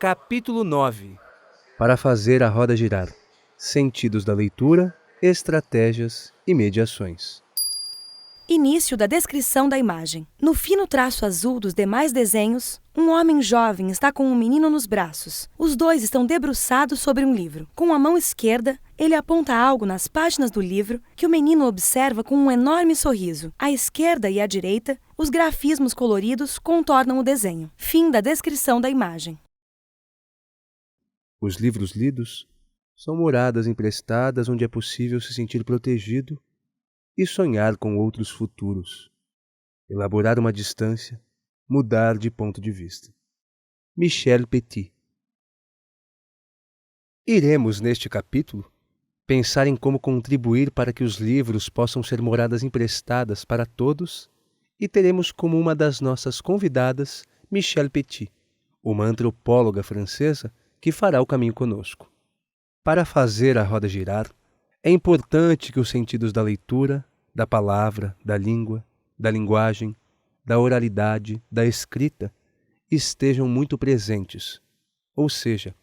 Capítulo 9. Para fazer a roda girar. Sentidos da leitura, estratégias e mediações. Início da descrição da imagem. No fino traço azul dos demais desenhos, um homem jovem está com um menino nos braços. Os dois estão debruçados sobre um livro. Com a mão esquerda, ele aponta algo nas páginas do livro que o menino observa com um enorme sorriso. À esquerda e à direita, os grafismos coloridos contornam o desenho. Fim da descrição da imagem. Os livros lidos são moradas emprestadas onde é possível se sentir protegido e sonhar com outros futuros, elaborar uma distância, mudar de ponto de vista. Michel Petit. Iremos, neste capítulo, pensar em como contribuir para que os livros possam ser moradas emprestadas para todos e teremos como uma das nossas convidadas Michel Petit, uma antropóloga francesa que fará o caminho conosco. Para fazer a roda girar, é importante que os sentidos da leitura, da palavra, da língua, da linguagem, da oralidade, da escrita estejam muito presentes, ou seja,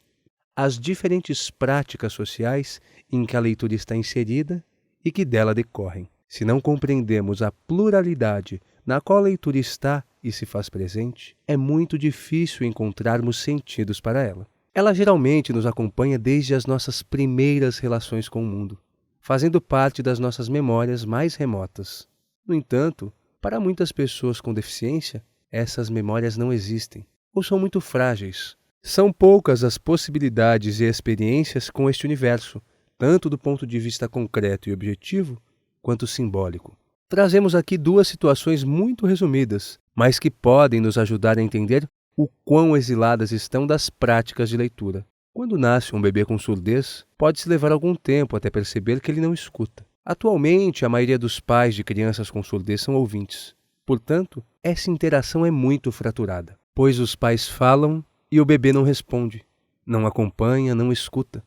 as diferentes práticas sociais em que a leitura está inserida e que dela decorrem. Se não compreendemos a pluralidade na qual a leitura está e se faz presente, é muito difícil encontrarmos sentidos para ela. Ela geralmente nos acompanha desde as nossas primeiras relações com o mundo, fazendo parte das nossas memórias mais remotas. No entanto, para muitas pessoas com deficiência, essas memórias não existem ou são muito frágeis. São poucas as possibilidades e experiências com este universo, tanto do ponto de vista concreto e objetivo, quanto simbólico. Trazemos aqui duas situações muito resumidas, mas que podem nos ajudar a entender o quão exiladas estão das práticas de leitura. Quando nasce um bebê com surdez, pode-se levar algum tempo até perceber que ele não escuta. Atualmente, a maioria dos pais de crianças com surdez são ouvintes. Portanto, essa interação é muito fraturada, pois os pais falam e o bebê não responde, não acompanha, não escuta,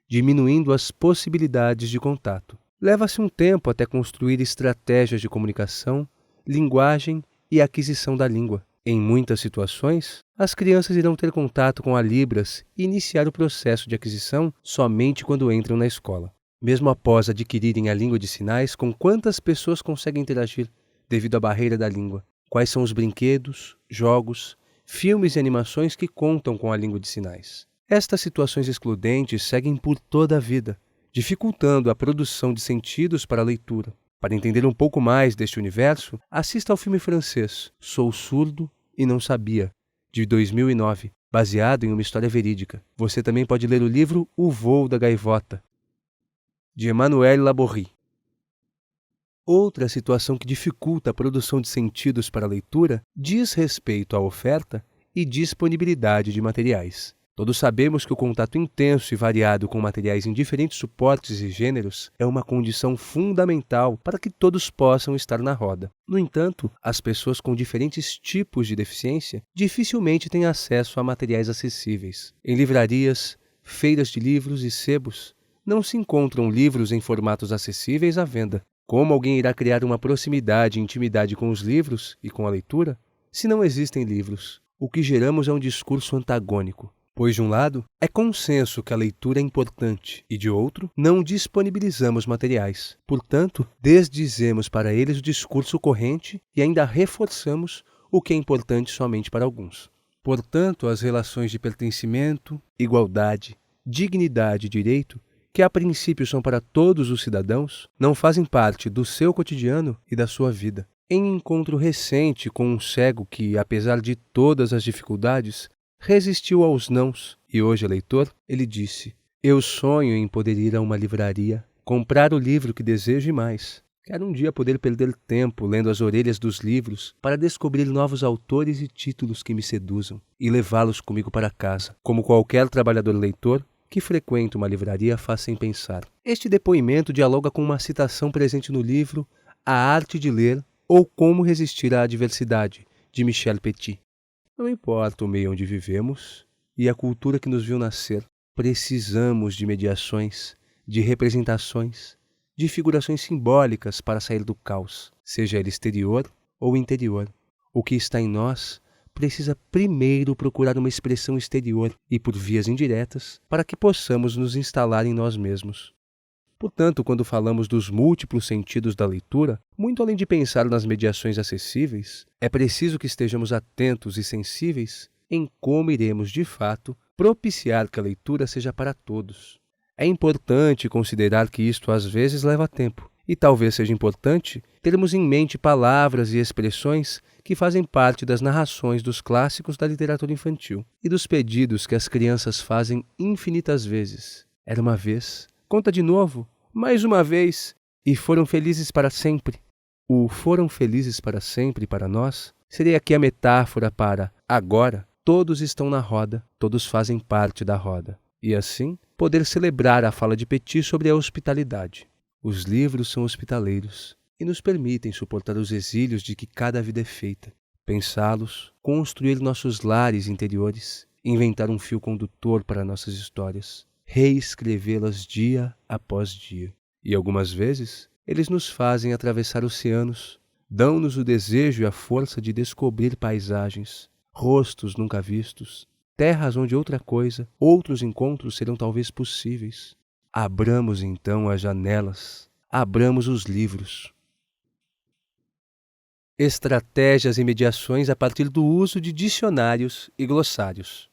diminuindo as possibilidades de contato. Leva-se um tempo até construir estratégias de comunicação, linguagem e aquisição da língua. Em muitas situações, as crianças irão ter contato com a Libras e iniciar o processo de aquisição somente quando entram na escola. Mesmo após adquirirem a língua de sinais, com quantas pessoas conseguem interagir devido à barreira da língua? Quais são os brinquedos, jogos, filmes e animações que contam com a língua de sinais? Estas situações excludentes seguem por toda a vida, dificultando a produção de sentidos para a leitura. Para entender um pouco mais deste universo, assista ao filme francês Sou Surdo e Não Sabia, de 2009, baseado em uma história verídica. Você também pode ler o livro O Voo da Gaivota, de Emmanuel Laborie. Outra situação que dificulta a produção de sentidos para a leitura diz respeito à oferta e disponibilidade de materiais. Todos sabemos que o contato intenso e variado com materiais em diferentes suportes e gêneros é uma condição fundamental para que todos possam estar na roda. No entanto, as pessoas com diferentes tipos de deficiência dificilmente têm acesso a materiais acessíveis. Em livrarias, feiras de livros e sebos, não se encontram livros em formatos acessíveis à venda. Como alguém irá criar uma proximidade e intimidade com os livros e com a leitura, se não existem livros? O que geramos é um discurso antagônico. Pois, de um lado, é consenso que a leitura é importante e, de outro, não disponibilizamos materiais. Portanto, desdizemos para eles o discurso corrente e ainda reforçamos o que é importante somente para alguns. Portanto, as relações de pertencimento, igualdade, dignidade e direito, que a princípio são para todos os cidadãos, não fazem parte do seu cotidiano e da sua vida. Em encontro recente com um cego que, apesar de todas as dificuldades, resistiu aos nãos e hoje é leitor, ele disse: eu sonho em poder ir a uma livraria, comprar o livro que desejo e mais. Quero um dia poder perder tempo lendo as orelhas dos livros para descobrir novos autores e títulos que me seduzam e levá-los comigo para casa, como qualquer trabalhador leitor que frequenta uma livraria faz sem pensar. Este depoimento dialoga com uma citação presente no livro A Arte de Ler ou Como Resistir à Adversidade, de Michel Petit. Não importa o meio onde vivemos e a cultura que nos viu nascer, precisamos de mediações, de representações, de figurações simbólicas para sair do caos, seja ele exterior ou interior. O que está em nós precisa primeiro procurar uma expressão exterior e por vias indiretas para que possamos nos instalar em nós mesmos. Portanto, quando falamos dos múltiplos sentidos da leitura, muito além de pensar nas mediações acessíveis, é preciso que estejamos atentos e sensíveis em como iremos, de fato, propiciar que a leitura seja para todos. É importante considerar que isto às vezes leva tempo, e talvez seja importante termos em mente palavras e expressões que fazem parte das narrações dos clássicos da literatura infantil e dos pedidos que as crianças fazem infinitas vezes. Era uma vez, conta de novo, mais uma vez, e foram felizes para sempre. O foram felizes para sempre para nós seria aqui a metáfora para agora todos estão na roda, todos fazem parte da roda. E assim, poder celebrar a fala de Petit sobre a hospitalidade. Os livros são hospitaleiros e nos permitem suportar os exílios de que cada vida é feita, pensá-los, construir nossos lares interiores, inventar um fio condutor para nossas histórias, reescrevê-las dia após dia. E algumas vezes, eles nos fazem atravessar oceanos, dão-nos o desejo e a força de descobrir paisagens, rostos nunca vistos, terras onde outra coisa, outros encontros serão talvez possíveis. Abramos então as janelas, abramos os livros. Estratégias e mediações a partir do uso de dicionários e glossários.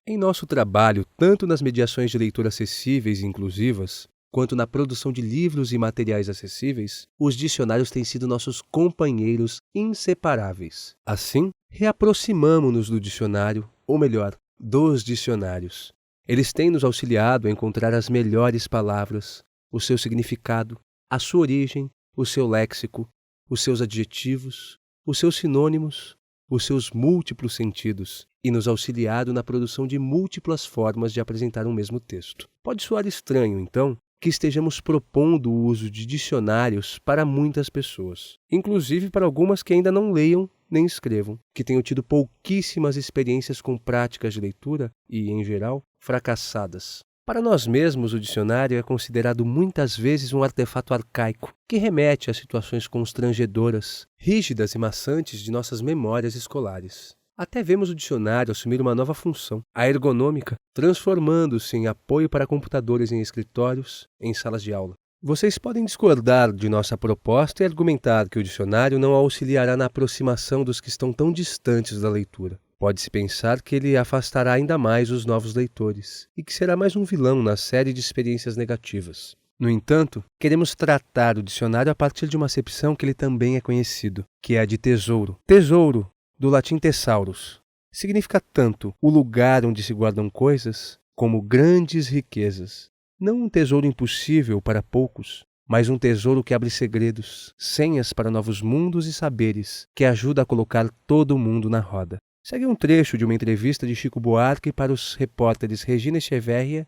Em nosso trabalho, tanto nas mediações de leitura acessíveis e inclusivas, quanto na produção de livros e materiais acessíveis, os dicionários têm sido nossos companheiros inseparáveis. Assim, reaproximamo-nos do dicionário, ou melhor, dos dicionários. Eles têm nos auxiliado a encontrar as melhores palavras, o seu significado, a sua origem, o seu léxico, os seus adjetivos, os seus sinônimos, os seus múltiplos sentidos, e nos auxiliado na produção de múltiplas formas de apresentar um mesmo texto. Pode soar estranho, então, que estejamos propondo o uso de dicionários para muitas pessoas, inclusive para algumas que ainda não leiam nem escrevam, que tenham tido pouquíssimas experiências com práticas de leitura e, em geral, fracassadas. Para nós mesmos, o dicionário é considerado muitas vezes um artefato arcaico, que remete a situações constrangedoras, rígidas e maçantes de nossas memórias escolares. Até vemos o dicionário assumir uma nova função, a ergonômica, transformando-se em apoio para computadores em escritórios, em salas de aula. Vocês podem discordar de nossa proposta e argumentar que o dicionário não auxiliará na aproximação dos que estão tão distantes da leitura. Pode-se pensar que ele afastará ainda mais os novos leitores e que será mais um vilão na série de experiências negativas. No entanto, queremos tratar o dicionário a partir de uma acepção que ele também é conhecido, que é a de tesouro. Tesouro, do latim thesaurus, significa tanto o lugar onde se guardam coisas como grandes riquezas. Não um tesouro impossível para poucos, mas um tesouro que abre segredos, senhas para novos mundos e saberes, que ajuda a colocar todo mundo na roda. Segue um trecho de uma entrevista de Chico Buarque para os repórteres Regina Echeverria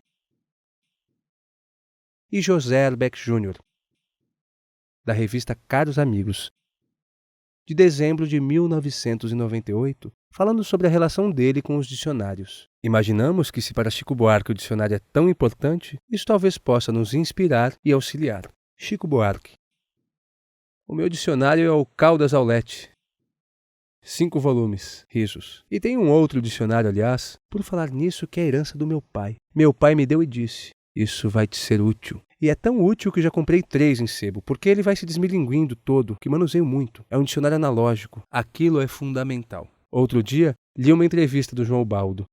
e José Herbeck Jr., da revista Caros Amigos, de dezembro de 1998, falando sobre a relação dele com os dicionários. Imaginamos que se para Chico Buarque o dicionário é tão importante, isso talvez possa nos inspirar e auxiliar. Chico Buarque. O meu dicionário é o Caldas Aulete. 5 volumes, risos. E tem um outro dicionário, aliás, por falar nisso, que é a herança do meu pai. Meu pai me deu e disse, isso vai te ser útil. E é tão útil que já comprei 3 em sebo, porque ele vai se desmilinguindo todo, que manuseio muito. É um dicionário analógico. Aquilo é fundamental. Outro dia, li uma entrevista do João Baldo.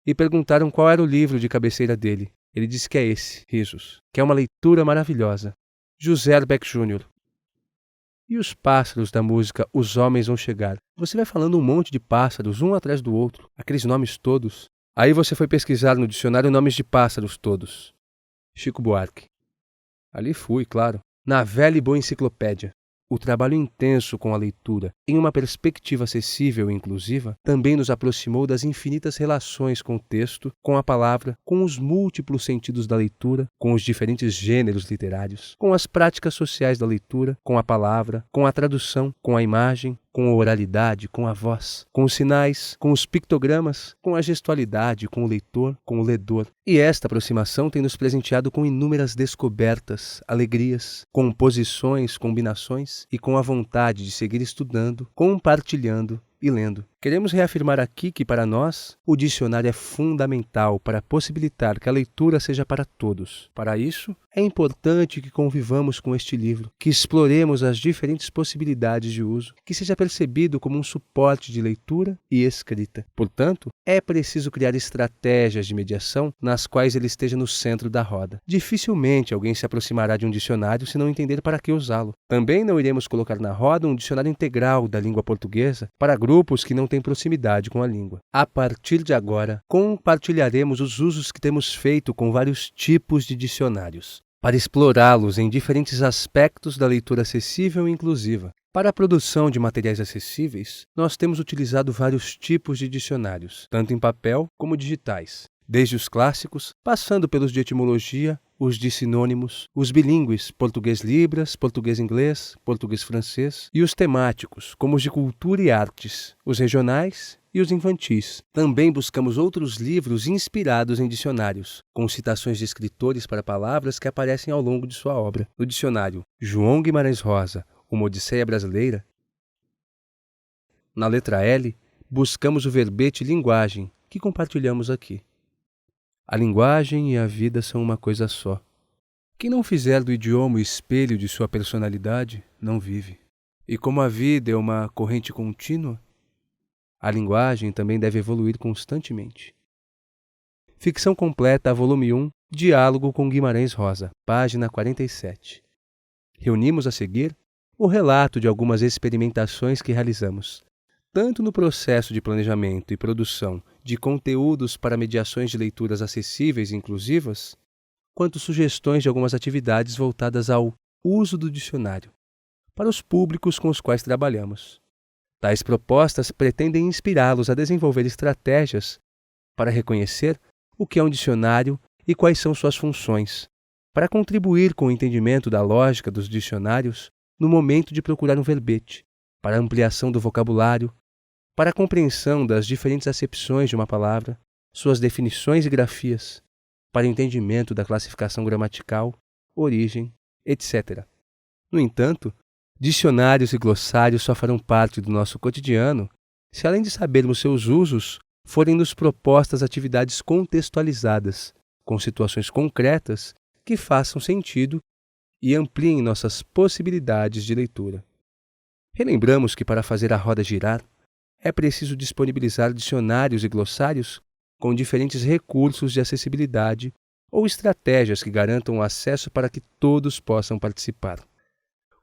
E perguntaram qual era o livro de cabeceira dele. Ele disse que é esse, risos, que é uma leitura maravilhosa. José Herbeck Jr. E os pássaros da música Os Homens Vão Chegar? Você vai falando um monte de pássaros, um atrás do outro, aqueles nomes todos. Aí você foi pesquisar no dicionário nomes de pássaros todos. Chico Buarque. Ali fui, claro, na velha e boa enciclopédia. O trabalho intenso com a leitura, em uma perspectiva acessível e inclusiva, também nos aproximou das infinitas relações com o texto, com a palavra, com os múltiplos sentidos da leitura, com os diferentes gêneros literários, com as práticas sociais da leitura, com a palavra, com a tradução, com a imagem, com a oralidade, com a voz, com os sinais, com os pictogramas, com a gestualidade, com o leitor, com o ledor. E esta aproximação tem nos presenteado com inúmeras descobertas, alegrias, composições, combinações e com a vontade de seguir estudando, compartilhando e lendo. Queremos reafirmar aqui que, para nós, o dicionário é fundamental para possibilitar que a leitura seja para todos. Para isso, é importante que convivamos com este livro, que exploremos as diferentes possibilidades de uso, que seja percebido como um suporte de leitura e escrita. Portanto, é preciso criar estratégias de mediação nas quais ele esteja no centro da roda. Dificilmente alguém se aproximará de um dicionário se não entender para que usá-lo. Também não iremos colocar na roda um dicionário integral da língua portuguesa para grupos que não têm proximidade com a língua. A partir de agora, compartilharemos os usos que temos feito com vários tipos de dicionários, para explorá-los em diferentes aspectos da leitura acessível e inclusiva. Para a produção de materiais acessíveis, nós temos utilizado vários tipos de dicionários, tanto em papel como digitais, desde os clássicos, passando pelos de etimologia, os de sinônimos, os bilíngues, português-libras, português-inglês, português-francês, e os temáticos, como os de cultura e artes, os regionais e os infantis. Também buscamos outros livros inspirados em dicionários, com citações de escritores para palavras que aparecem ao longo de sua obra. No dicionário João Guimarães Rosa, Uma Odisseia Brasileira, na letra L, buscamos o verbete linguagem, que compartilhamos aqui. A linguagem e a vida são uma coisa só. Quem não fizer do idioma o espelho de sua personalidade, não vive. E como a vida é uma corrente contínua, a linguagem também deve evoluir constantemente. Ficção completa, volume 1, Diálogo com Guimarães Rosa, página 47. Reunimos a seguir o relato de algumas experimentações que realizamos, tanto no processo de planejamento e produção de conteúdos para mediações de leituras acessíveis e inclusivas, quanto sugestões de algumas atividades voltadas ao uso do dicionário, para os públicos com os quais trabalhamos. Tais propostas pretendem inspirá-los a desenvolver estratégias para reconhecer o que é um dicionário e quais são suas funções, para contribuir com o entendimento da lógica dos dicionários no momento de procurar um verbete, para a ampliação do vocabulário, para a compreensão das diferentes acepções de uma palavra, suas definições e grafias, para o entendimento da classificação gramatical, origem, etc. No entanto, dicionários e glossários só farão parte do nosso cotidiano se, além de sabermos seus usos, forem-nos propostas atividades contextualizadas, com situações concretas que façam sentido e ampliem nossas possibilidades de leitura. Relembramos que, para fazer a roda girar, é preciso disponibilizar dicionários e glossários com diferentes recursos de acessibilidade ou estratégias que garantam o acesso para que todos possam participar.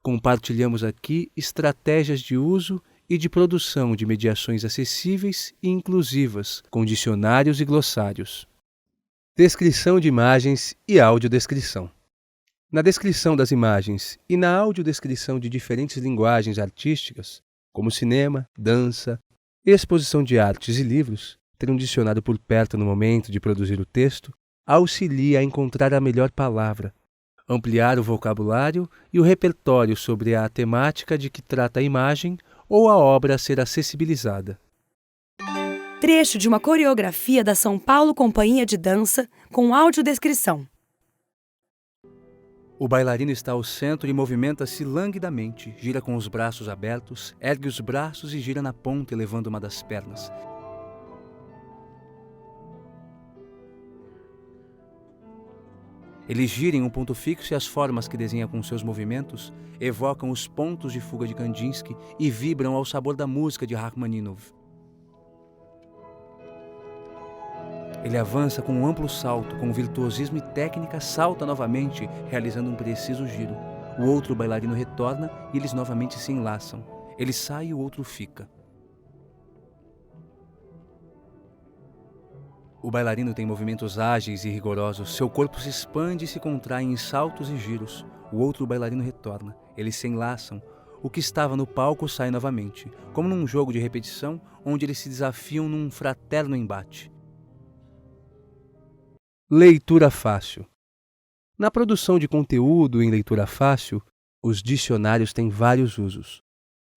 Compartilhamos aqui estratégias de uso e de produção de mediações acessíveis e inclusivas com dicionários e glossários. Descrição de imagens e audiodescrição. Na descrição das imagens e na audiodescrição de diferentes linguagens artísticas, como cinema, dança, exposição de artes e livros, ter um dicionário por perto no momento de produzir o texto auxilia a encontrar a melhor palavra, ampliar o vocabulário e o repertório sobre a temática de que trata a imagem ou a obra a ser acessibilizada. Trecho de uma coreografia da São Paulo Companhia de Dança com audiodescrição. O bailarino está ao centro e movimenta-se languidamente, gira com os braços abertos, ergue os braços e gira na ponta, elevando uma das pernas. Ele gira em um ponto fixo e as formas que desenha com seus movimentos evocam os pontos de fuga de Kandinsky e vibram ao sabor da música de Rachmaninoff. Ele avança com um amplo salto, com virtuosismo e técnica, salta novamente, realizando um preciso giro. O outro bailarino retorna e eles novamente se enlaçam. Ele sai e o outro fica. O bailarino tem movimentos ágeis e rigorosos. Seu corpo se expande e se contrai em saltos e giros. O outro bailarino retorna. Eles se enlaçam. O que estava no palco sai novamente, como num jogo de repetição, onde eles se desafiam num fraterno embate. Leitura fácil. Na produção de conteúdo em leitura fácil, os dicionários têm vários usos,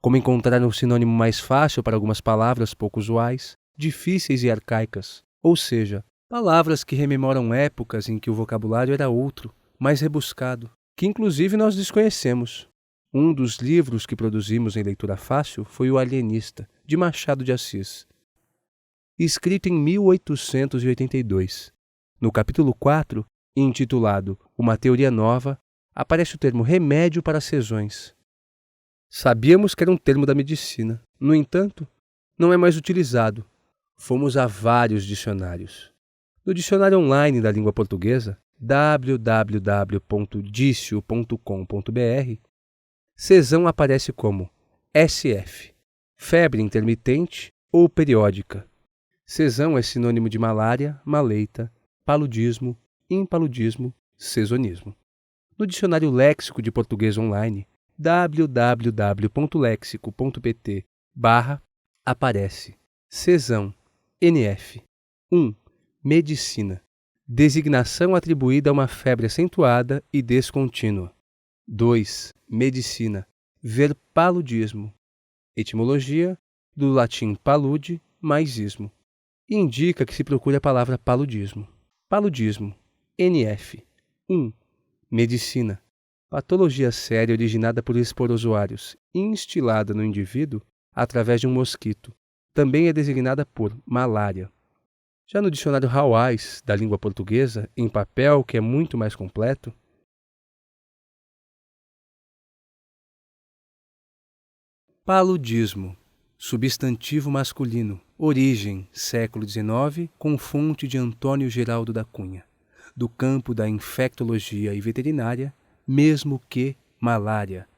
como encontrar um sinônimo mais fácil para algumas palavras pouco usuais, difíceis e arcaicas, ou seja, palavras que rememoram épocas em que o vocabulário era outro, mais rebuscado, que inclusive nós desconhecemos. Um dos livros que produzimos em leitura fácil foi O Alienista, de Machado de Assis. Escrito em 1882. No capítulo 4, intitulado Uma Teoria Nova, aparece o termo remédio para sezões. Sabíamos que era um termo da medicina. No entanto, não é mais utilizado. Fomos a vários dicionários. No dicionário online da língua portuguesa, www.dicio.com.br, sezão aparece como SF, febre intermitente ou periódica. Sezão é sinônimo de malária, maleita, paludismo, impaludismo, sesonismo. No dicionário léxico de português online, www.lexico.pt, aparece sezão, NF. 1. Medicina. Designação atribuída a uma febre acentuada e descontínua. 2. Medicina. Ver paludismo. Etimologia, do latim palude, mais ismo. Indica que se procura a palavra paludismo. Paludismo. NF. 1. Medicina. Patologia séria originada por esporozoários, instilada no indivíduo através de um mosquito. Também é designada por malária. Já no dicionário Hawais, da língua portuguesa, em papel, que é muito mais completo, paludismo, substantivo masculino, origem, século XIX, com fonte de Antônio Geraldo da Cunha, do campo da infectologia e veterinária, mesmo que malária.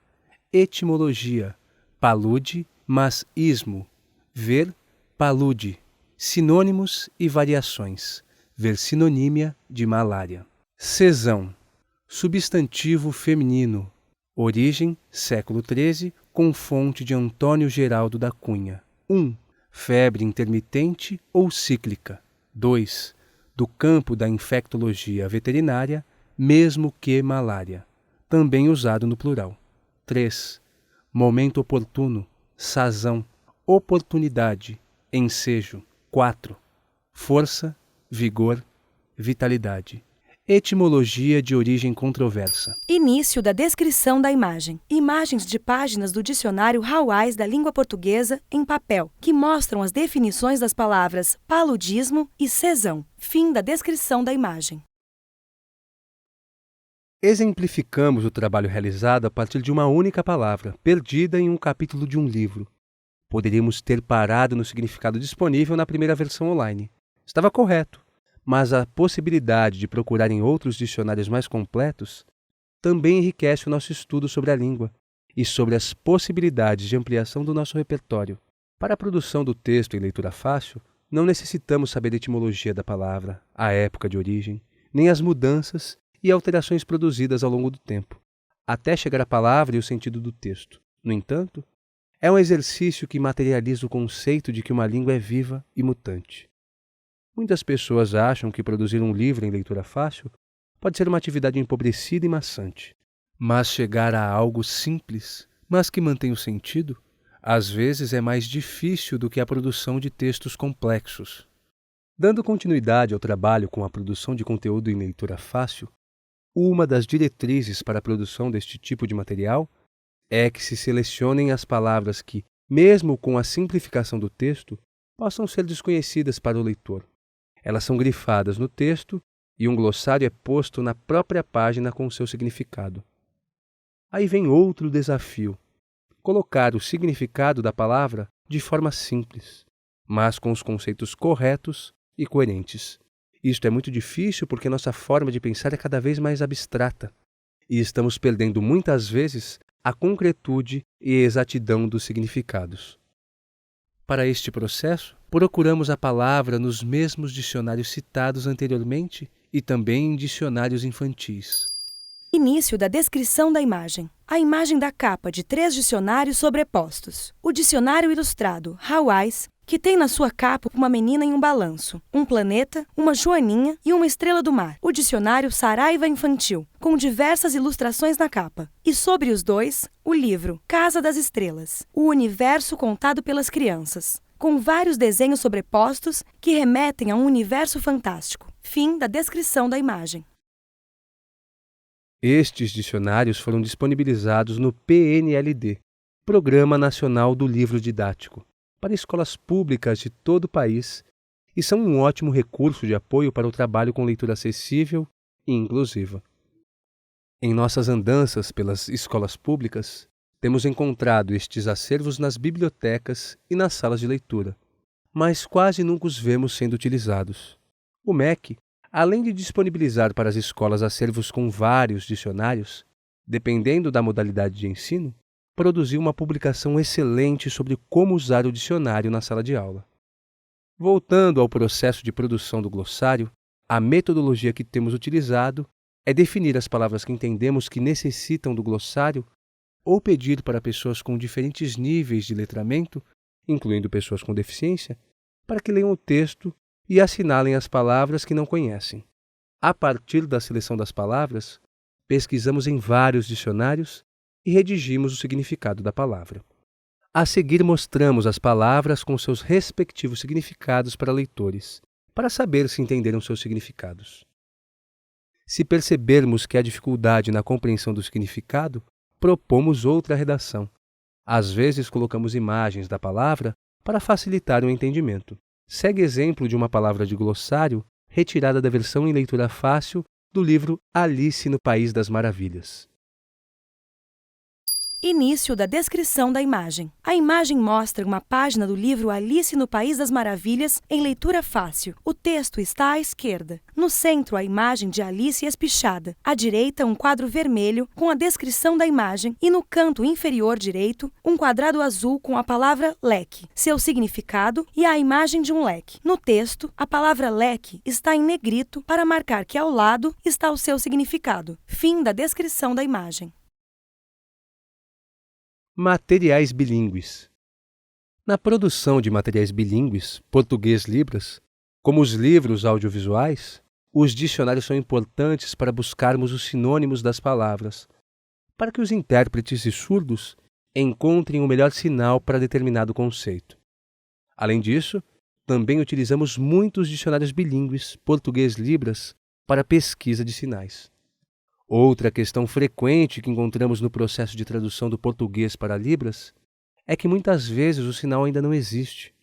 Etimologia, palude, mas ismo, ver, palude. Sinônimos e variações, ver sinonímia de malária. Sezão, substantivo feminino, origem, século XIII, com fonte de Antônio Geraldo da Cunha. 1. Febre intermitente ou cíclica. 2. Do campo da infectologia veterinária, mesmo que malária. Também usado no plural. 3. Momento oportuno, sazão, oportunidade, ensejo. 4. Força, vigor, vitalidade. Etimologia de origem controversa. Início da descrição da imagem. Imagens de páginas do dicionário Hawais da língua portuguesa em papel, que mostram as definições das palavras paludismo e sezão. Fim da descrição da imagem. Exemplificamos o trabalho realizado a partir de uma única palavra, perdida em um capítulo de um livro. Poderíamos ter parado no significado disponível na primeira versão online. Estava correto, mas a possibilidade de procurar em outros dicionários mais completos também enriquece o nosso estudo sobre a língua e sobre as possibilidades de ampliação do nosso repertório. Para a produção do texto em leitura fácil, não necessitamos saber a etimologia da palavra, a época de origem, nem as mudanças e alterações produzidas ao longo do tempo, até chegar à palavra e o sentido do texto. No entanto, é um exercício que materializa o conceito de que uma língua é viva e mutante. Muitas pessoas acham que produzir um livro em leitura fácil pode ser uma atividade empobrecida e maçante. Mas chegar a algo simples, mas que mantém o sentido, às vezes é mais difícil do que a produção de textos complexos. Dando continuidade ao trabalho com a produção de conteúdo em leitura fácil, uma das diretrizes para a produção deste tipo de material é que se selecionem as palavras que, mesmo com a simplificação do texto, possam ser desconhecidas para o leitor. Elas são grifadas no texto e um glossário é posto na própria página com seu significado. Aí vem outro desafio: colocar o significado da palavra de forma simples, mas com os conceitos corretos e coerentes. Isto é muito difícil porque nossa forma de pensar é cada vez mais abstrata e estamos perdendo muitas vezes a concretude e exatidão dos significados. Para este processo, procuramos a palavra nos mesmos dicionários citados anteriormente e também em dicionários infantis. Início da descrição da imagem. A imagem da capa de 3 dicionários sobrepostos. O dicionário ilustrado Hawais, que tem na sua capa uma menina em um balanço, um planeta, uma joaninha e uma estrela do mar. O dicionário Saraiva Infantil, com diversas ilustrações na capa. E sobre os dois, o livro Casa das Estrelas, o universo contado pelas crianças, com vários desenhos sobrepostos que remetem a um universo fantástico. Fim da descrição da imagem. Estes dicionários foram disponibilizados no PNLD, Programa Nacional do Livro Didático, para escolas públicas de todo o país e são um ótimo recurso de apoio para o trabalho com leitura acessível e inclusiva. Em nossas andanças pelas escolas públicas, temos encontrado estes acervos nas bibliotecas e nas salas de leitura, mas quase nunca os vemos sendo utilizados. O MEC, além de disponibilizar para as escolas acervos com vários dicionários, dependendo da modalidade de ensino, produziu uma publicação excelente sobre como usar o dicionário na sala de aula. Voltando ao processo de produção do glossário, a metodologia que temos utilizado é definir as palavras que entendemos que necessitam do glossário ou pedir para pessoas com diferentes níveis de letramento, incluindo pessoas com deficiência, para que leiam o texto e assinalem as palavras que não conhecem. A partir da seleção das palavras, pesquisamos em vários dicionários e redigimos o significado da palavra. A seguir, mostramos as palavras com seus respectivos significados para leitores, para saber se entenderam seus significados. Se percebermos que há dificuldade na compreensão do significado, propomos outra redação. Às vezes, colocamos imagens da palavra para facilitar o entendimento. Segue exemplo de uma palavra de glossário retirada da versão em leitura fácil do livro Alice no País das Maravilhas. Início da descrição da imagem. A imagem mostra uma página do livro Alice no País das Maravilhas em leitura fácil. O texto está à esquerda. No centro, a imagem de Alice espichada. À direita, um quadro vermelho com a descrição da imagem e no canto inferior direito, um quadrado azul com a palavra leque, seu significado e a imagem de um leque. No texto, a palavra leque está em negrito para marcar que ao lado está o seu significado. Fim da descrição da imagem. Materiais bilíngues. Na produção de materiais bilíngues, português-libras, como os livros audiovisuais, os dicionários são importantes para buscarmos os sinônimos das palavras, para que os intérpretes e surdos encontrem o melhor sinal para determinado conceito. Além disso, também utilizamos muitos dicionários bilíngues português-libras para pesquisa de sinais. Outra questão frequente que encontramos no processo de tradução do português para Libras é que muitas vezes o sinal ainda não existe.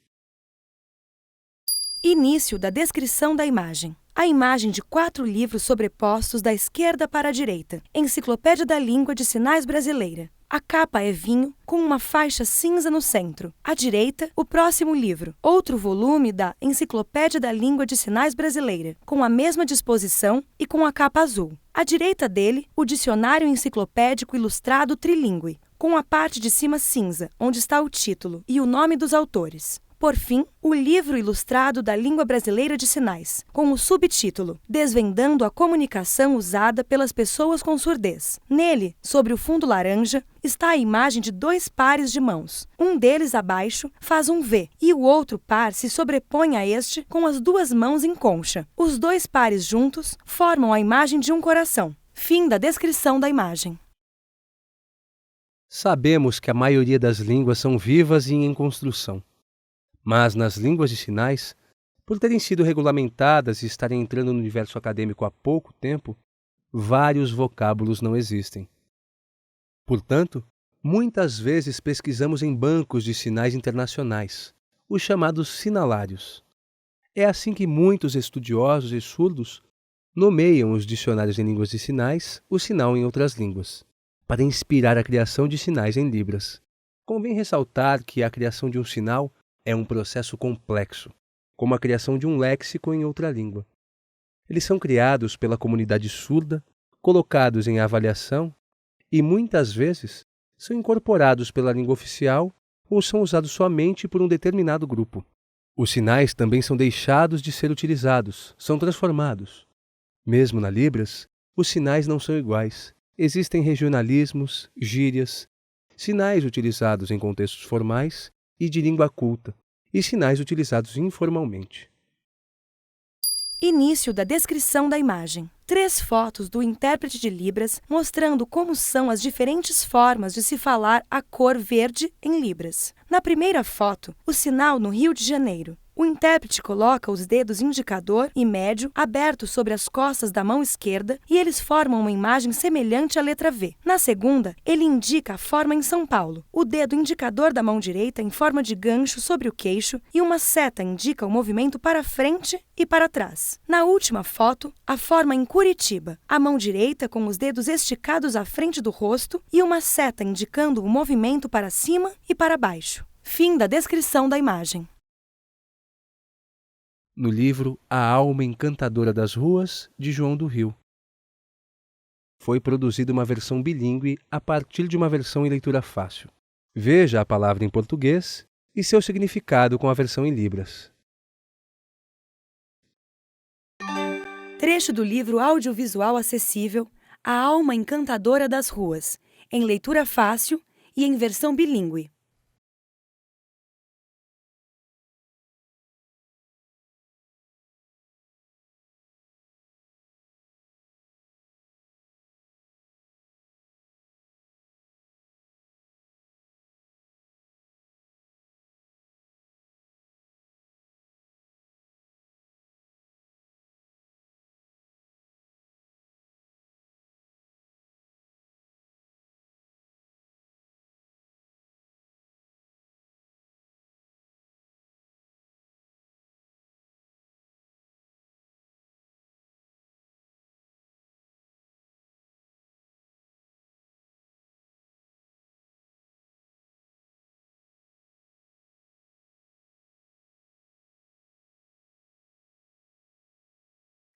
Início da descrição da imagem. A imagem de 4 livros sobrepostos da esquerda para a direita. Enciclopédia da Língua de Sinais Brasileira. A capa é vinho, com uma faixa cinza no centro. À direita, o próximo livro, outro volume da Enciclopédia da Língua de Sinais Brasileira, com a mesma disposição e com a capa azul. À direita dele, o Dicionário Enciclopédico Ilustrado Trilingue, com a parte de cima cinza, onde está o título e o nome dos autores. Por fim, o livro ilustrado da Língua Brasileira de Sinais, com o subtítulo Desvendando a Comunicação Usada pelas Pessoas com Surdez. Nele, sobre o fundo laranja, está a imagem de 2 pares de mãos. Um deles abaixo faz um V e o outro par se sobrepõe a este com as 2 mãos em concha. Os 2 pares juntos formam a imagem de um coração. Fim da descrição da imagem. Sabemos que a maioria das línguas são vivas e em construção. Mas nas línguas de sinais, por terem sido regulamentadas e estarem entrando no universo acadêmico há pouco tempo, vários vocábulos não existem. Portanto, muitas vezes pesquisamos em bancos de sinais internacionais, os chamados sinalários. É assim que muitos estudiosos e surdos nomeiam os dicionários em línguas de sinais o sinal em outras línguas, para inspirar a criação de sinais em Libras. Convém ressaltar que a criação de um sinal é um processo complexo, como a criação de um léxico em outra língua. Eles são criados pela comunidade surda, colocados em avaliação e, muitas vezes, são incorporados pela língua oficial ou são usados somente por um determinado grupo. Os sinais também são deixados de ser utilizados, são transformados. Mesmo na Libras, os sinais não são iguais. Existem regionalismos, gírias, sinais utilizados em contextos formais e de língua culta, e sinais utilizados informalmente. Início da descrição da imagem. 3 fotos do intérprete de Libras mostrando como são as diferentes formas de se falar a cor verde em Libras. Na primeira foto, o sinal no Rio de Janeiro. O intérprete coloca os dedos indicador e médio abertos sobre as costas da mão esquerda e eles formam uma imagem semelhante à letra V. Na segunda, ele indica a forma em São Paulo. O dedo indicador da mão direita em forma de gancho sobre o queixo e uma seta indica o movimento para frente e para trás. Na última foto, a forma em Curitiba. A mão direita com os dedos esticados à frente do rosto e uma seta indicando o movimento para cima e para baixo. Fim da descrição da imagem. No livro A Alma Encantadora das Ruas, de João do Rio. Foi produzida uma versão bilíngue a partir de uma versão em leitura fácil. Veja a palavra em português e seu significado com a versão em Libras. Trecho do livro audiovisual acessível A Alma Encantadora das Ruas, em leitura fácil e em versão bilíngue.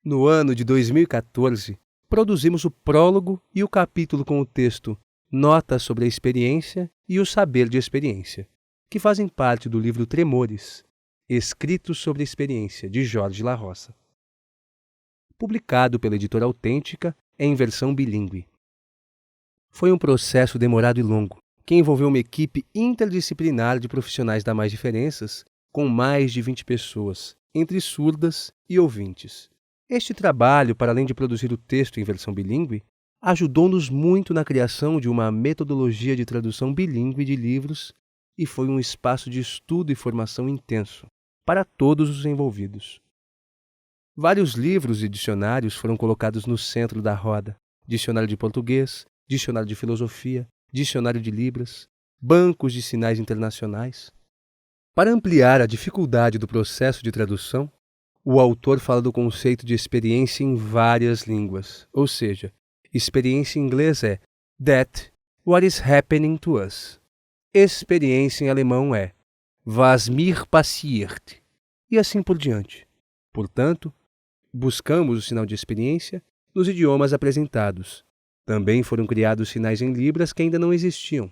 No ano de 2014, produzimos o prólogo e o capítulo com o texto Notas sobre a Experiência e o Saber de Experiência, que fazem parte do livro Tremores, Escritos sobre a Experiência, de Jorge La Roça. Publicado pela editora Autêntica em versão bilíngue. Foi um processo demorado e longo, que envolveu uma equipe interdisciplinar de profissionais da Mais Diferenças, com mais de 20 pessoas, entre surdas e ouvintes. Este trabalho, para além de produzir o texto em versão bilíngue, ajudou-nos muito na criação de uma metodologia de tradução bilíngue de livros e foi um espaço de estudo e formação intenso para todos os envolvidos. Vários livros e dicionários foram colocados no centro da roda: dicionário de português, dicionário de filosofia, dicionário de Libras, bancos de sinais internacionais. Para ampliar a dificuldade do processo de tradução, o autor fala do conceito de experiência em várias línguas, ou seja, experiência em inglês é that what is happening to us. Experiência em alemão é was mir passiert, e assim por diante. Portanto, buscamos o sinal de experiência nos idiomas apresentados. Também foram criados sinais em Libras que ainda não existiam.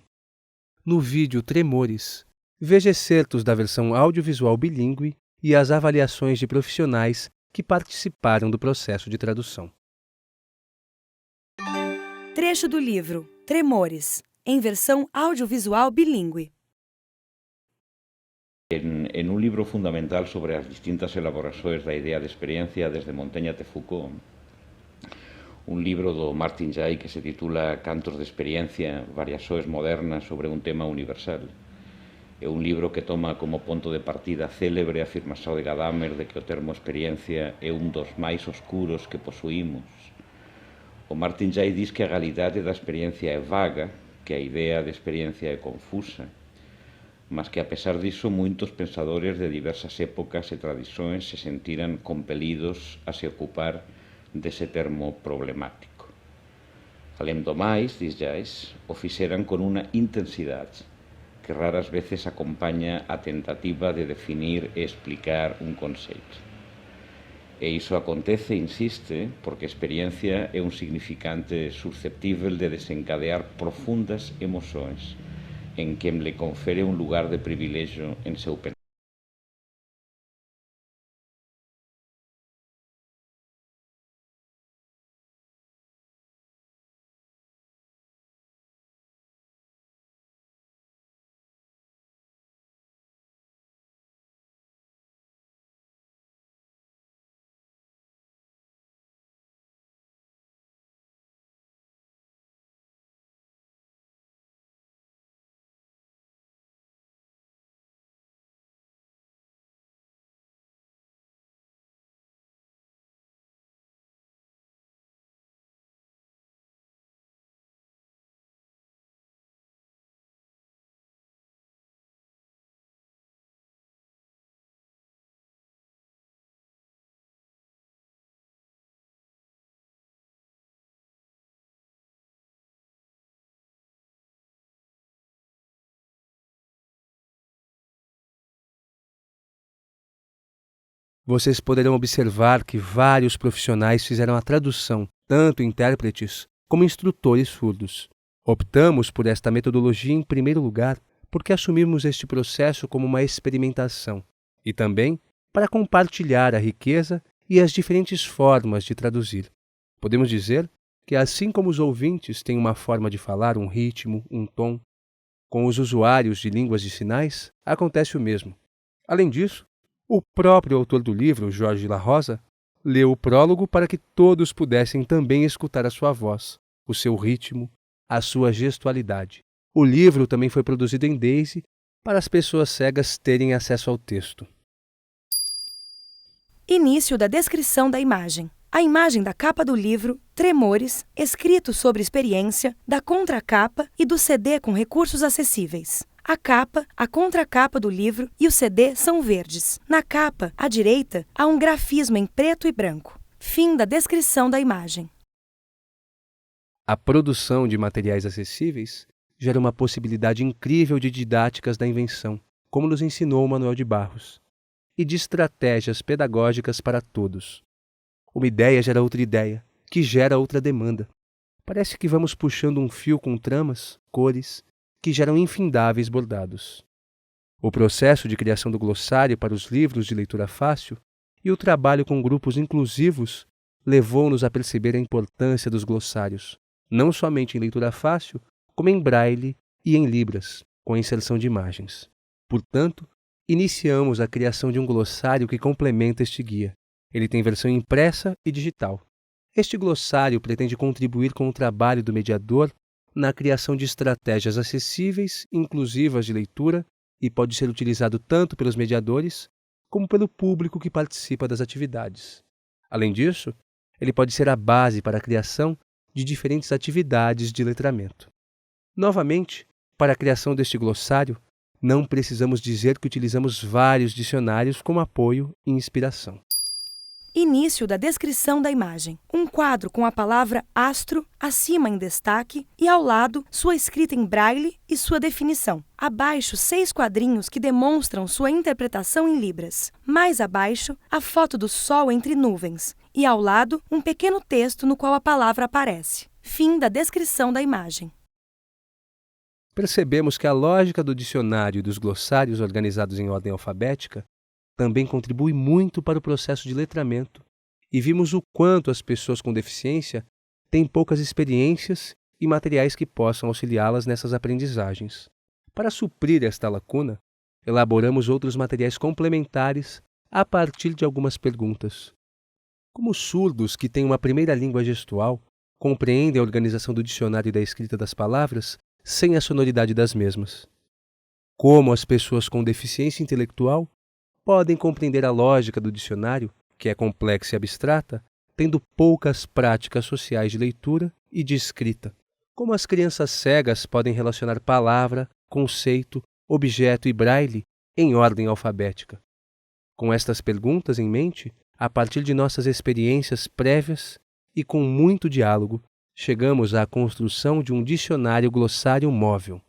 No vídeo Tremores, veja excertos da versão audiovisual bilíngue e as avaliações de profissionais que participaram do processo de tradução. Trecho do livro Tremores, em versão audiovisual bilíngue. En un libro fundamental sobre as distintas elaborações da idea de experiencia desde Montaigne até Foucault, un libro do Martin Jay que se titula Cantos de experiencia, variações modernas sobre un tema universal. É un libro que toma como ponto de partida a célebre afirmación de Gadamer de que o termo experiencia é un dos máis oscuros que posuímos. O Martin Jay diz que a realidade da experiencia é vaga, que a idea de experiencia é confusa, mas que a pesar disso muitos pensadores de diversas épocas e tradições se sentiran compelidos a se ocupar dese termo problemático. Além do máis, diz Jais, o fixeran con unha intensidade que raras veces acompaña a tentativa de definir e explicar un conceito. E iso acontece, insiste, porque experiencia é un significante susceptível de desencadear profundas emoções en quen le confere un lugar de privilexio en seu pensamento. Vocês poderão observar que vários profissionais fizeram a tradução, tanto intérpretes como instrutores surdos. Optamos por esta metodologia em primeiro lugar porque assumimos este processo como uma experimentação e também para compartilhar a riqueza e as diferentes formas de traduzir. Podemos dizer que, assim como os ouvintes têm uma forma de falar, um ritmo, um tom, com os usuários de línguas de sinais, acontece o mesmo. Além disso, o próprio autor do livro, Jorge La Rosa, leu o prólogo para que todos pudessem também escutar a sua voz, o seu ritmo, a sua gestualidade. O livro também foi produzido em Daisy para as pessoas cegas terem acesso ao texto. Início da descrição da imagem. A imagem da capa do livro, Tremores, escrito sobre experiência, da contracapa e do CD com recursos acessíveis. A capa, a contracapa do livro e o CD são verdes. Na capa, à direita, há um grafismo em preto e branco. Fim da descrição da imagem. A produção de materiais acessíveis gera uma possibilidade incrível de didáticas da invenção, como nos ensinou Manuel de Barros, e de estratégias pedagógicas para todos. Uma ideia gera outra ideia, que gera outra demanda. Parece que vamos puxando um fio com tramas, cores, que geram infindáveis bordados. O processo de criação do glossário para os livros de leitura fácil e o trabalho com grupos inclusivos levou-nos a perceber a importância dos glossários, não somente em leitura fácil, como em braille e em libras, com a inserção de imagens. Portanto, iniciamos a criação de um glossário que complementa este guia. Ele tem versão impressa e digital. Este glossário pretende contribuir com o trabalho do mediador na criação de estratégias acessíveis e inclusivas de leitura e pode ser utilizado tanto pelos mediadores como pelo público que participa das atividades. Além disso, ele pode ser a base para a criação de diferentes atividades de letramento. Novamente, para a criação deste glossário, não precisamos dizer que utilizamos vários dicionários como apoio e inspiração. Início da descrição da imagem. Um quadro com a palavra astro acima em destaque e ao lado sua escrita em braille e sua definição. Abaixo, 6 quadrinhos que demonstram sua interpretação em libras. Mais abaixo, a foto do sol entre nuvens e ao lado um pequeno texto no qual a palavra aparece. Fim da descrição da imagem. Percebemos que a lógica do dicionário e dos glossários organizados em ordem alfabética também contribui muito para o processo de letramento e vimos o quanto as pessoas com deficiência têm poucas experiências e materiais que possam auxiliá-las nessas aprendizagens. Para suprir esta lacuna, elaboramos outros materiais complementares a partir de algumas perguntas. Como os surdos, que têm uma primeira língua gestual, compreendem a organização do dicionário e da escrita das palavras sem a sonoridade das mesmas? Como as pessoas com deficiência intelectual podem compreender a lógica do dicionário, que é complexa e abstrata, tendo poucas práticas sociais de leitura e de escrita? Como as crianças cegas podem relacionar palavra, conceito, objeto e braille em ordem alfabética? Com estas perguntas em mente, a partir de nossas experiências prévias e com muito diálogo, chegamos à construção de um dicionário glossário móvel.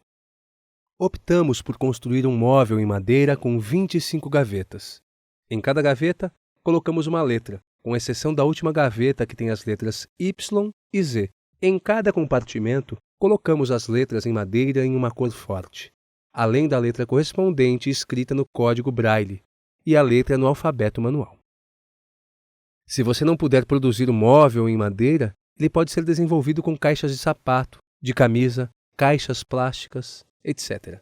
Optamos por construir um móvel em madeira com 25 gavetas. Em cada gaveta, colocamos uma letra, com exceção da última gaveta que tem as letras Y e Z. Em cada compartimento, colocamos as letras em madeira em uma cor forte, além da letra correspondente escrita no código Braille e a letra no alfabeto manual. Se você não puder produzir o móvel em madeira, ele pode ser desenvolvido com caixas de sapato, de camisa, caixas plásticas, etc.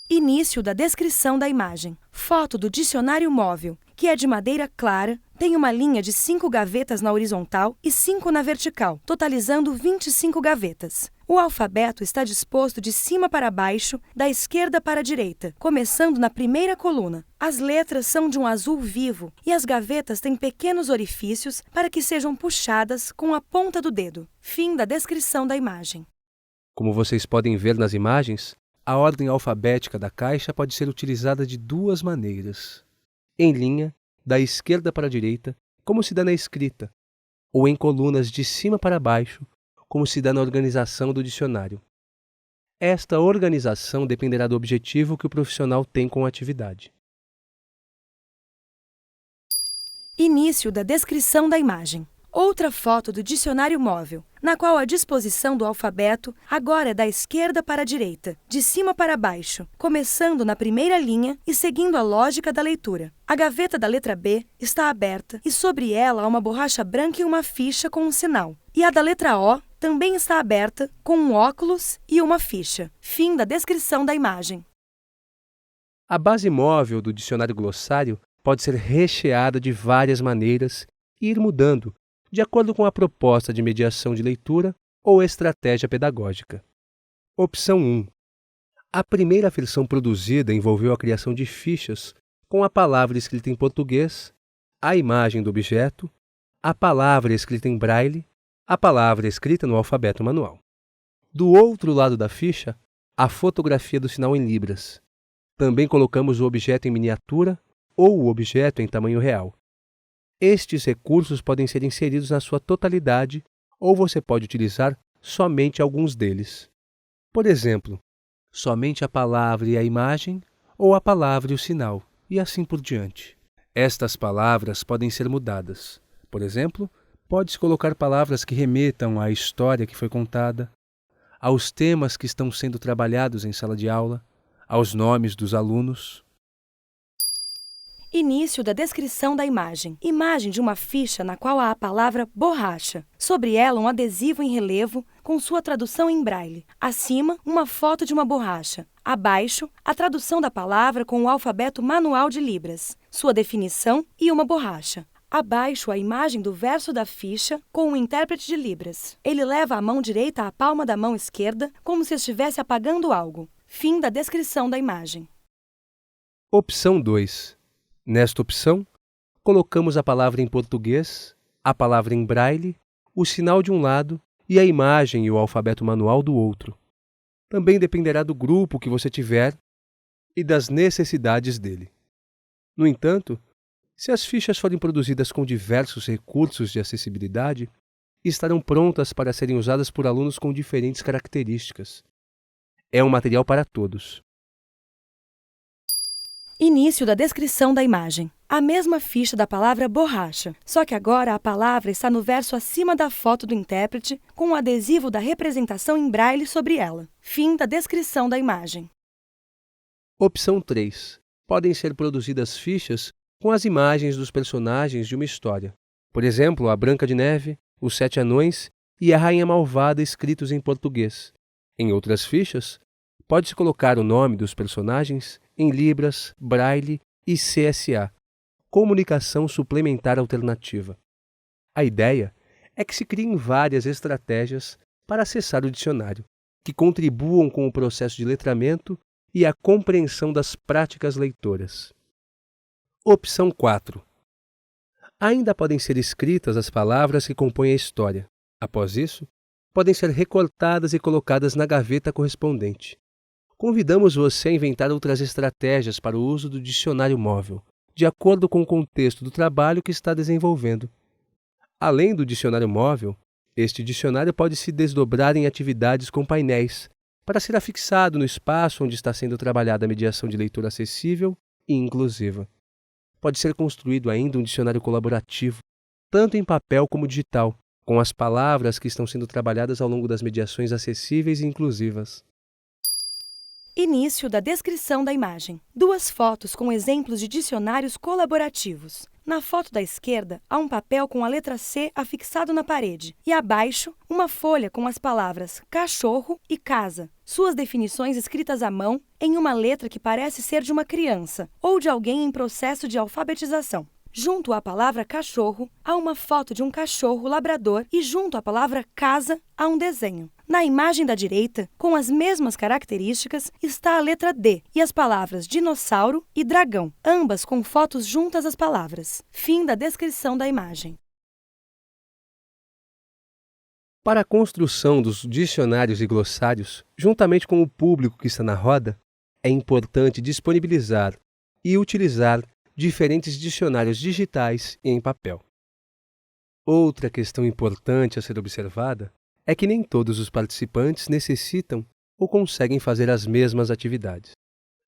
Início da descrição da imagem. Foto do dicionário móvel, que é de madeira clara, tem uma linha de 5 gavetas na horizontal e 5 na vertical, totalizando 25 gavetas. O alfabeto está disposto de cima para baixo, da esquerda para a direita, começando na primeira coluna. As letras são de um azul vivo e as gavetas têm pequenos orifícios para que sejam puxadas com a ponta do dedo. Fim da descrição da imagem. Como vocês podem ver nas imagens, a ordem alfabética da caixa pode ser utilizada de 2 maneiras. Em linha, da esquerda para a direita, como se dá na escrita, ou em colunas de cima para baixo, como se dá na organização do dicionário. Esta organização dependerá do objetivo que o profissional tem com a atividade. Início da descrição da imagem. Outra foto do dicionário móvel, na qual a disposição do alfabeto agora é da esquerda para a direita, de cima para baixo, começando na primeira linha e seguindo a lógica da leitura. A gaveta da letra B está aberta e sobre ela há uma borracha branca e uma ficha com um sinal. E a da letra O também está aberta, com um óculos e uma ficha. Fim da descrição da imagem. A base móvel do dicionário glossário pode ser recheada de várias maneiras e ir mudando, de acordo com a proposta de mediação de leitura ou estratégia pedagógica. Opção 1. A primeira versão produzida envolveu a criação de fichas com a palavra escrita em português, a imagem do objeto, a palavra escrita em braille, a palavra escrita no alfabeto manual. Do outro lado da ficha, a fotografia do sinal em libras. Também colocamos o objeto em miniatura ou o objeto em tamanho real. Estes recursos podem ser inseridos na sua totalidade ou você pode utilizar somente alguns deles. Por exemplo, somente a palavra e a imagem ou a palavra e o sinal, e assim por diante. Estas palavras podem ser mudadas. Por exemplo, pode-se colocar palavras que remetam à história que foi contada, aos temas que estão sendo trabalhados em sala de aula, aos nomes dos alunos. Início da descrição da imagem. Imagem de uma ficha na qual há a palavra borracha. Sobre ela, um adesivo em relevo com sua tradução em braille. Acima, uma foto de uma borracha. Abaixo, a tradução da palavra com o alfabeto manual de Libras, sua definição e uma borracha. Abaixo, a imagem do verso da ficha com um intérprete de Libras. Ele leva a mão direita à palma da mão esquerda, como se estivesse apagando algo. Fim da descrição da imagem. Opção 2. Nesta opção, colocamos a palavra em português, a palavra em braille, o sinal de um lado e a imagem e o alfabeto manual do outro. Também dependerá do grupo que você tiver e das necessidades dele. No entanto, se as fichas forem produzidas com diversos recursos de acessibilidade, estarão prontas para serem usadas por alunos com diferentes características. É um material para todos. Início da descrição da imagem. A mesma ficha da palavra borracha, só que agora a palavra está no verso acima da foto do intérprete, com o adesivo da representação em braille sobre ela. Fim da descrição da imagem. Opção 3. Podem ser produzidas fichas com as imagens dos personagens de uma história. Por exemplo, a Branca de Neve, os 7 Anões e a Rainha Malvada escritos em português. Em outras fichas, pode-se colocar o nome dos personagens em Libras, Braille e CSA, Comunicação Suplementar Alternativa. A ideia é que se criem várias estratégias para acessar o dicionário, que contribuam com o processo de letramento e a compreensão das práticas leitoras. Opção 4. Ainda podem ser escritas as palavras que compõem a história. Após isso, podem ser recortadas e colocadas na gaveta correspondente. Convidamos você a inventar outras estratégias para o uso do dicionário móvel, de acordo com o contexto do trabalho que está desenvolvendo. Além do dicionário móvel, este dicionário pode se desdobrar em atividades com painéis, para ser afixado no espaço onde está sendo trabalhada a mediação de leitura acessível e inclusiva. Pode ser construído ainda um dicionário colaborativo, tanto em papel como digital, com as palavras que estão sendo trabalhadas ao longo das mediações acessíveis e inclusivas. Início da descrição da imagem. 2 fotos com exemplos de dicionários colaborativos. Na foto da esquerda, há um papel com a letra C afixado na parede e abaixo, uma folha com as palavras cachorro e casa, suas definições escritas à mão em uma letra que parece ser de uma criança ou de alguém em processo de alfabetização. Junto à palavra cachorro, há uma foto de um cachorro labrador e junto à palavra casa, há um desenho. Na imagem da direita, com as mesmas características, está a letra D e as palavras dinossauro e dragão, ambas com fotos juntas às palavras. Fim da descrição da imagem. Para a construção dos dicionários e glossários, juntamente com o público que está na roda, é importante disponibilizar e utilizar diferentes dicionários digitais e em papel. Outra questão importante a ser observada é que nem todos os participantes necessitam ou conseguem fazer as mesmas atividades.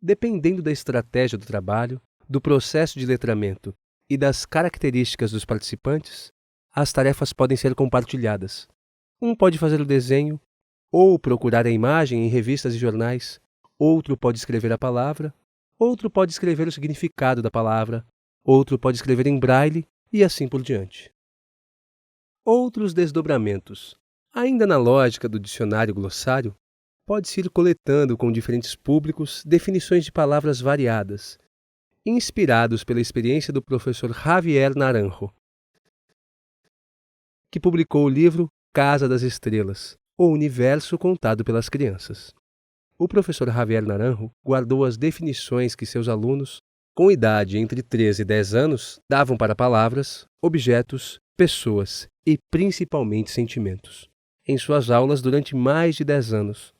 Dependendo da estratégia do trabalho, do processo de letramento e das características dos participantes, as tarefas podem ser compartilhadas. Um pode fazer o desenho, ou procurar a imagem em revistas e jornais, outro pode escrever a palavra, outro pode escrever o significado da palavra, outro pode escrever em braille e assim por diante. Outros desdobramentos. Ainda na lógica do dicionário glossário, pode-se ir coletando com diferentes públicos definições de palavras variadas, inspirados pela experiência do professor Javier Naranjo, que publicou o livro Casa das Estrelas, o universo contado pelas crianças. O professor Javier Naranjo guardou as definições que seus alunos, com idade entre 13 e 10 anos, davam para palavras, objetos, pessoas e principalmente sentimentos, em suas aulas durante mais de 10 anos.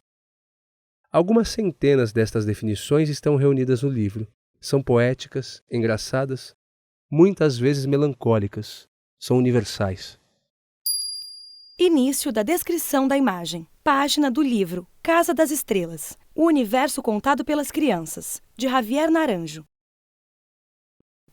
Algumas centenas destas definições estão reunidas no livro. São poéticas, engraçadas, muitas vezes melancólicas, são universais. Início da descrição da imagem. Página do livro Casa das Estrelas, o universo contado pelas crianças, de Javier Naranjo,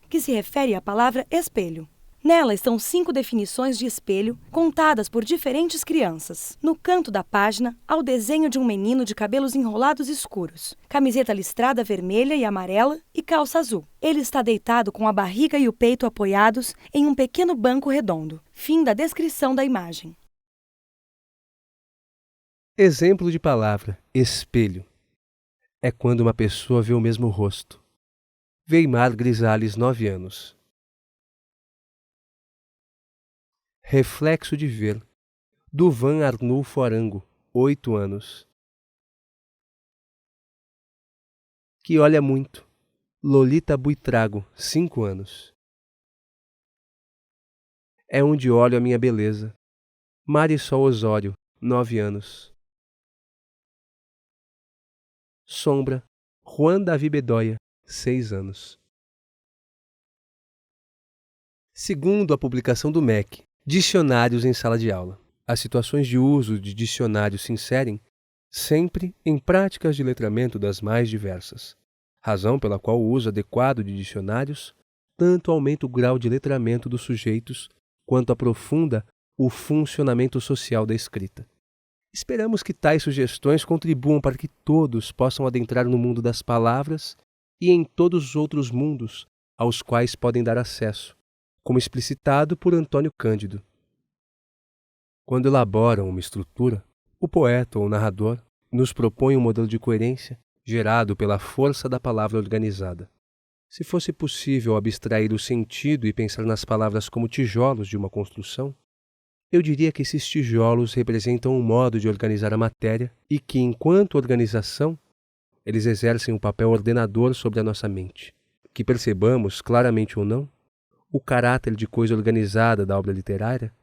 que se refere à palavra espelho. Nela estão 5 definições de espelho, contadas por diferentes crianças. No canto da página, há o desenho de um menino de cabelos enrolados escuros, camiseta listrada vermelha e amarela e calça azul. Ele está deitado com a barriga e o peito apoiados em um pequeno banco redondo. Fim da descrição da imagem. Exemplo de palavra, espelho. É quando uma pessoa vê o mesmo rosto. Weimar Grisales, 9 anos. Reflexo de ver. Duvan Arnulfo Arango, 8 anos. Que olha muito. Lolita Buitrago, 5 anos. É onde olho a minha beleza. Marisol Osório, 9 anos. Sombra, Juan Davi Bedoya, 6 anos. Segundo a publicação do MEC, Dicionários em Sala de Aula. As situações de uso de dicionários se inserem sempre em práticas de letramento das mais diversas, razão pela qual o uso adequado de dicionários tanto aumenta o grau de letramento dos sujeitos quanto aprofunda o funcionamento social da escrita. Esperamos que tais sugestões contribuam para que todos possam adentrar no mundo das palavras e em todos os outros mundos aos quais podem dar acesso, como explicitado por Antônio Cândido. Quando elaboram uma estrutura, o poeta ou o narrador nos propõe um modelo de coerência gerado pela força da palavra organizada. Se fosse possível abstrair o sentido e pensar nas palavras como tijolos de uma construção, eu diria que esses tijolos representam um modo de organizar a matéria e que, enquanto organização, eles exercem um papel ordenador sobre a nossa mente. Que percebamos, claramente ou não, o caráter de coisa organizada da obra literária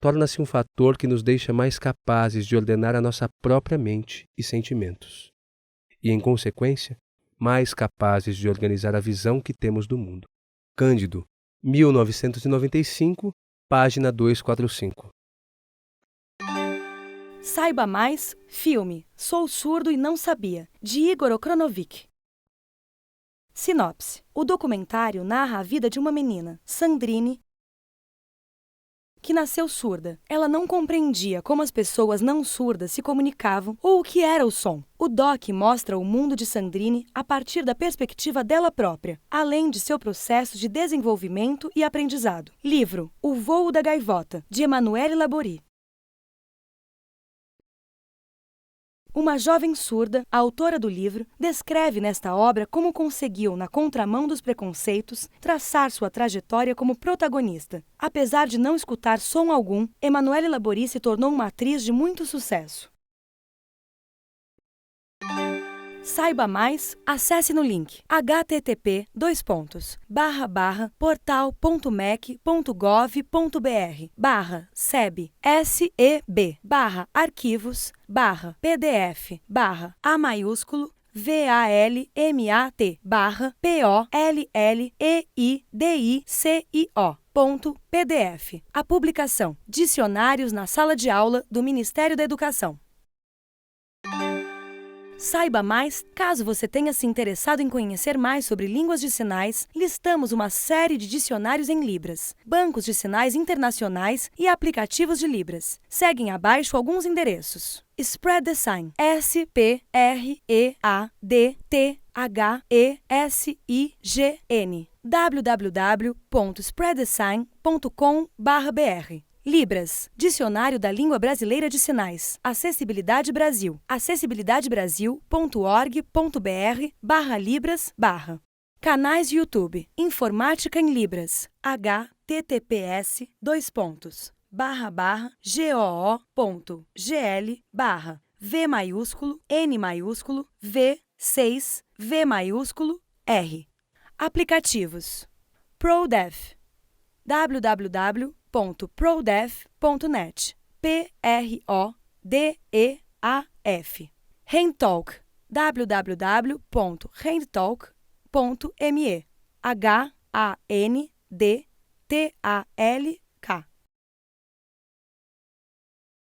torna-se um fator que nos deixa mais capazes de ordenar a nossa própria mente e sentimentos. E, em consequência, mais capazes de organizar a visão que temos do mundo. Cândido, 1995, página 245. Saiba mais, filme Sou Surdo e Não Sabia, de Igor Okronovic. Sinopse. O documentário narra a vida de uma menina, Sandrine, que nasceu surda. Ela não compreendia como as pessoas não surdas se comunicavam ou o que era o som. O doc mostra o mundo de Sandrine a partir da perspectiva dela própria, além de seu processo de desenvolvimento e aprendizado. Livro O Voo da Gaivota, de Emanuele Laborie. Uma jovem surda, a autora do livro, descreve nesta obra como conseguiu, na contramão dos preconceitos, traçar sua trajetória como protagonista. Apesar de não escutar som algum, Emanuele Laborie se tornou uma atriz de muito sucesso. Saiba mais, acesse no link http://portal.mec.gov.br/seb/arquivos/pdf/A maiúsculo VALMAT/POLLEIDICIO.pdf. A publicação Dicionários na Sala de Aula do Ministério da Educação. Saiba mais, caso você tenha se interessado em conhecer mais sobre línguas de sinais, listamos uma série de dicionários em Libras, bancos de sinais internacionais e aplicativos de Libras. Seguem abaixo alguns endereços. Spread the Sign, SPREADTHESIGN, www.spreadthesign.com.br. Libras, Dicionário da Língua Brasileira de Sinais. Acessibilidade Brasil. acessibilidadebrasil.org.br/Libras/. Canais de YouTube. Informática em Libras. https://goo.gl/v maiúsculo N maiúsculo V6 V maiúsculo R. Aplicativos. ProDef. www.prodef.net. PRODEAF. HandTalk. www.handtalk.me. HANDTALK.me.